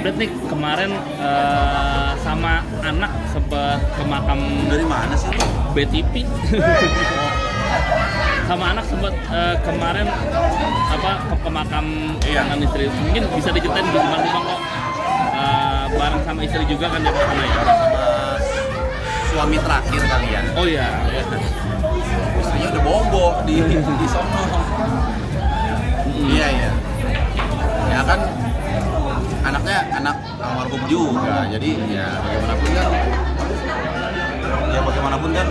update nih kemarin sama anak sempat ke makam Dari mana sih? BTP. Sama anak sempat kemarin ke makam dengan istri. Mungkin bisa diceritain gimana sih Bang kok bareng sama istri juga kan ya sana ya? Sama suami terakhir kali ya. Oh iya. Istrinya udah bobo di sono. Iya. Ya kan anaknya anak almarhum juga. Jadi ya bagaimanapun kan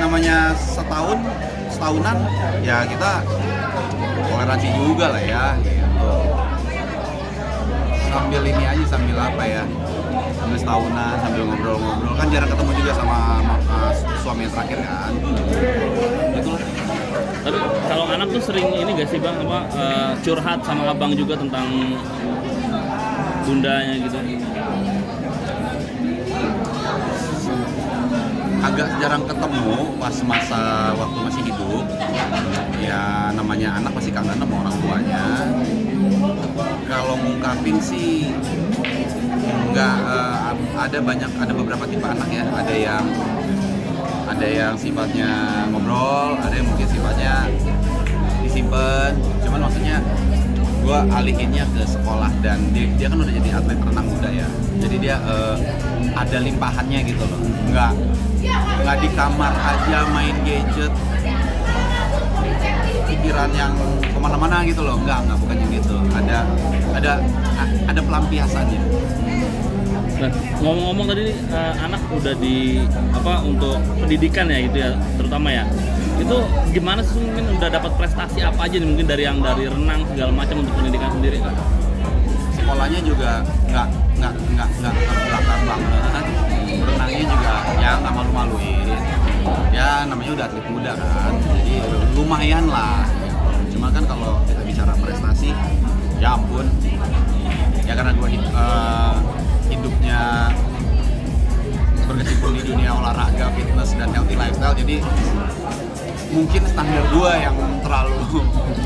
namanya setahunan ya kita toleransi juga lah ya gitu. Sambil ini aja, sambil apa ya, sambil setahunan, sambil ngobrol-ngobrol kan jarang ketemu juga sama suami yang terakhir kan gitu lah. Tapi kalau anak tuh sering ini gak sih Bang curhat sama abang juga tentang bundanya gitu? Agak jarang ketemu pas masa waktu masih hidup. Ya namanya anak pasti kangen sama orang tuanya. Kalau ngungkapin sih nggak, ada beberapa tipe anak ya. Ada yang sifatnya ngobrol, ada yang mungkin sifatnya disimpan. Cuman maksudnya gue alihinnya ke sekolah dan dia kan udah jadi atlet renang muda ya. Jadi dia ada limpahannya gitu loh. Nggak di kamar aja main gadget, pikiran yang kemana-mana gitu loh. Nggak bukan yang gitu. Ada pelampiasannya. Nah, ngomong-ngomong tadi anak udah untuk pendidikan ya gitu ya, terutama ya. Itu gimana sih, mungkin udah dapat prestasi apa aja nih, mungkin dari renang segala macam untuk pendidikan sendiri kan? Sekolahnya juga nggak terbelakang banget. Renangnya juga ya nggak malu-maluin. Ya namanya udah atlet muda kan, jadi lumayan lah. Cuma kan kalau kita bicara prestasi, ya ampun. Ya karena gue hidupnya berkecimpung di dunia olahraga, fitness dan healthy lifestyle, jadi mungkin standar gue yang terlalu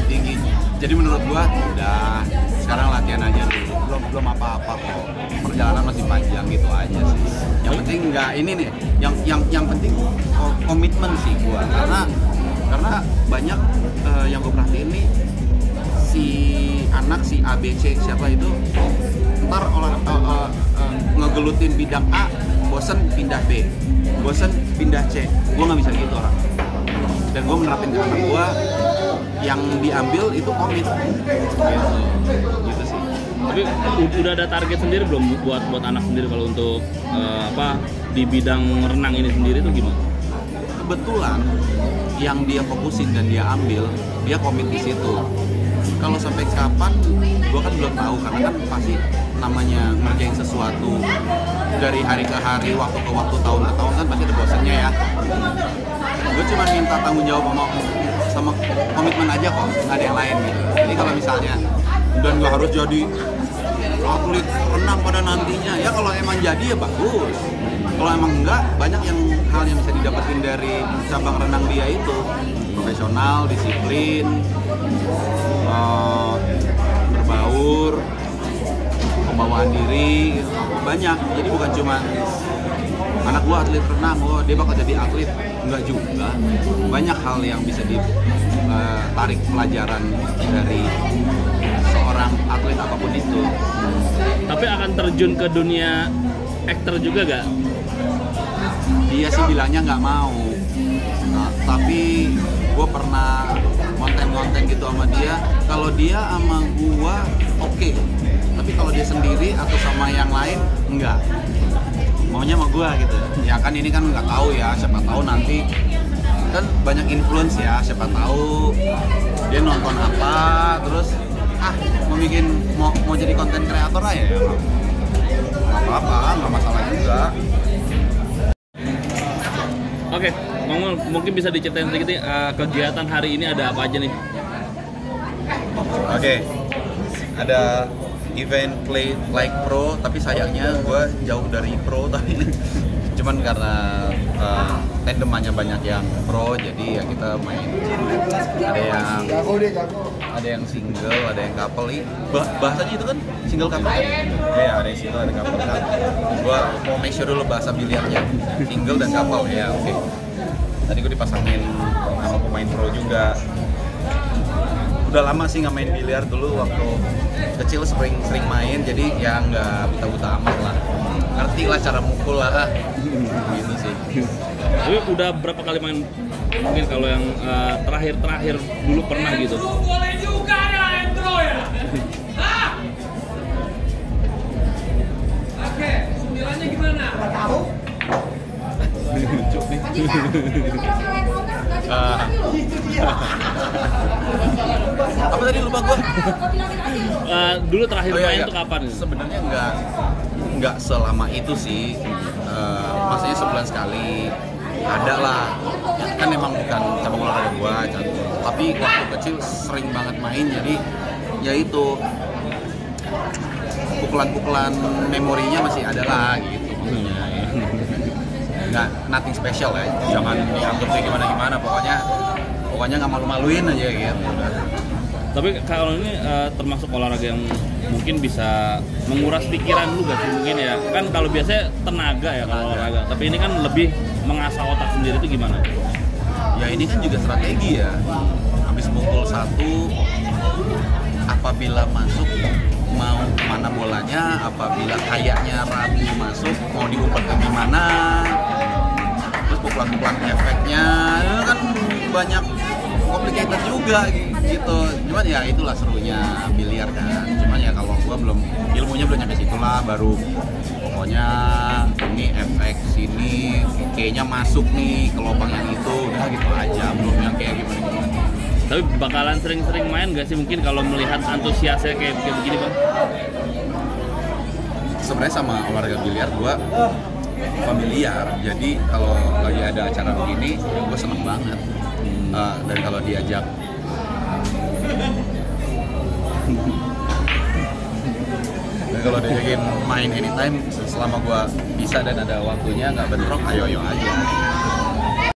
tinggi. Jadi menurut gue udah sekarang latihan aja dulu, belum apa-apa kok, perjalanan masih panjang gitu aja sih. Yang penting nggak ini nih, yang penting komitmen sih gue, karena banyak yang gue perhatiin nih, si anak si ABC siapa itu ntar ngegelutin bidang A, bosen pindah B, bosen pindah C. Gue nggak bisa gitu orang, dan gue menerapin ke anak gue yang diambil itu komit gitu sih. Tapi udah ada target sendiri belum buat anak sendiri kalau untuk di bidang renang ini sendiri tuh gimana? Kebetulan yang dia fokusin dan dia ambil, dia komit di situ. Kalau sampai kapan, gue kan belum tahu, karena kan pasti namanya ngerjain sesuatu dari hari ke hari, waktu ke waktu, tahun ke tahun kan pasti ada bosannya ya. Gue cuma minta tanggung jawab sama komitmen aja kok, nggak ada yang lain gitu. Jadi kalau misalnya dan nggak harus jadi atlet renang pada nantinya, ya kalau emang jadi ya bagus. Kalau emang enggak, banyak hal yang bisa didapetin dari cabang renang dia itu. Profesional, disiplin, berbaur, pembawaan diri, gitu. Banyak. Jadi bukan cuma anak gua atlet renang, dia bakal jadi atlet. Enggak juga. Banyak hal yang bisa ditarik pelajaran dari seorang atlet apapun itu. Tapi akan terjun ke dunia aktor juga gak? Dia sih bilangnya nggak mau. Nah, tapi gue pernah konten gitu sama dia. Kalau dia sama gue oke. Tapi kalau dia sendiri atau sama yang lain enggak. Maunya sama gue gitu. Ya kan ini kan nggak tahu ya. Siapa tahu nanti kan banyak influence ya. Siapa tahu dia nonton apa terus mau jadi konten kreator aja ya. Nggak apa-apa, nggak masalah juga. Oke, mungkin bisa diceritain sedikit nih, kegiatan hari ini ada apa aja nih? Oke, ada event Play Like Pro, tapi sayangnya gue jauh dari pro tapi cuman karena tandemannya banyak yang pro, jadi ya kita main ada yang single, ada yang couple. Bahasanya itu kan single couple kan? Iya, ada yang single, ada yang couple kan. Gua mau make sure dulu bahasa biliarnya single dan couple ya, oke. Tadi gue dipasangin sama pemain pro juga. Udah lama sih nggak main biliar, dulu waktu kecil sering main, jadi ya nggak buta-buta amat lah. Ngerti lah cara mukul lah, gitu sih. Tapi udah berapa kali main? Mungkin kalau yang terakhir dulu pernah gitu. Boleh juga ya intro ya. Hah? Oke, sembilannya gimana? Tahu. Lucu nih. Apa tadi lupa gua? Dulu terakhir Oh, iya, main iya. tuh kapan? Sebenarnya nggak selama itu sih. Maksudnya sebulan sekali. Ada lah. Kan emang bukan cabang olahraga gua, tapi waktu kecil sering banget main, jadi ya itu pukulan-pukulan memorinya masih ada lah gitu. Nggak, nothing special ya, jangan dianggap kayak gimana pokoknya nggak malu-maluin aja gitu. Tapi kalau ini termasuk olahraga yang mungkin bisa menguras pikiran lu gak sih mungkin ya? Kan kalau biasanya tenaga ya kalau olahraga, tapi ini kan lebih mengasah otak sendiri itu gimana? Ya ini kan juga strategi ya. Habis pukul 1, apabila masuk mau mana bolanya, apabila kayaknya ragu masuk mau diumpat ke gimana, terus pukulan-pukulan efeknya itu kan banyak complicated juga gitu. Cuman ya itulah serunya biliar kan. Cuman ya kalau gua ilmunya belum nyampe situ lah, baru pokoknya ini efek sini kayaknya masuk nih ke lubang yang itu, udah gitu aja, belum yang kayak gimana. Tapi bakalan sering-sering main gak sih mungkin kalau melihat antusiasnya kayak begini Bang? Sebenarnya sama olahraga biliar gua familiar, jadi kalau lagi ada acara begini gua seneng banget. Dan kalau diajak diajakin main anytime selama gua bisa dan ada waktunya, nggak bentrok, ayo aja.